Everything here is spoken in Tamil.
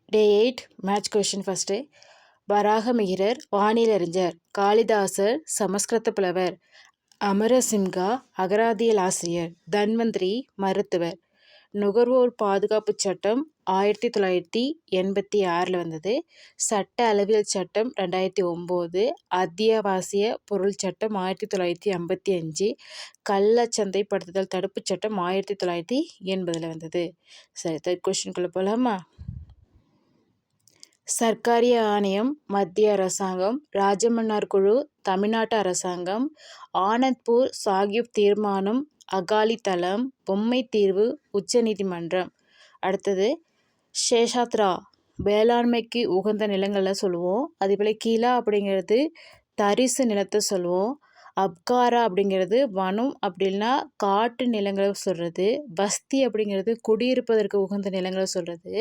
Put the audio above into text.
டே 8 மேட்ச் கொஷின் ஃபஸ்ட்டு. வராகமிகிரர் வானிலறிஞர், காளிதாசர் சமஸ்கிருத புலவர், அமரசிம்ஹா அகராதியல் ஆசிரியர், தன்வந்திரி மருத்துவர். நுகர்வோர் பாதுகாப்பு சட்டம் 1986 வந்தது. சட்ட அளவியல் சட்டம் 2009. அத்தியாவசிய பொருள் சட்டம் 1955. கள்ள சந்தைப்படுத்துதல் தடுப்புச் சட்டம் 1980 வந்தது. சரி, தேர்ட் கொஸ்டின்குள்ளே போகலாமா? சர்க்காரிய ஆணையம் மத்திய அரசாங்கம், ராஜமன்னார் குழு தமிழ்நாட்டு அரசாங்கம், ஆனந்த்பூர் சாஹிப் தீர்மானம் அகாலி தளம், பொம்மை தீர்வு உச்சநீதிமன்றம். அடுத்தது ஷேஷாத்ரா வேளாண்மைக்கு உகந்த நிலங்களை சொல்லுவோம். அதேபோல் கிலா அப்படிங்கிறது தரிசு நிலத்தை சொல்லுவோம். அப்காரா அப்படிங்கிறது வனம் அப்படின்னா காட்டு நிலங்களை சொல்கிறது. பஸ்தி அப்படிங்கிறது குடியிருப்பதற்கு உகந்த நிலங்களை சொல்கிறது.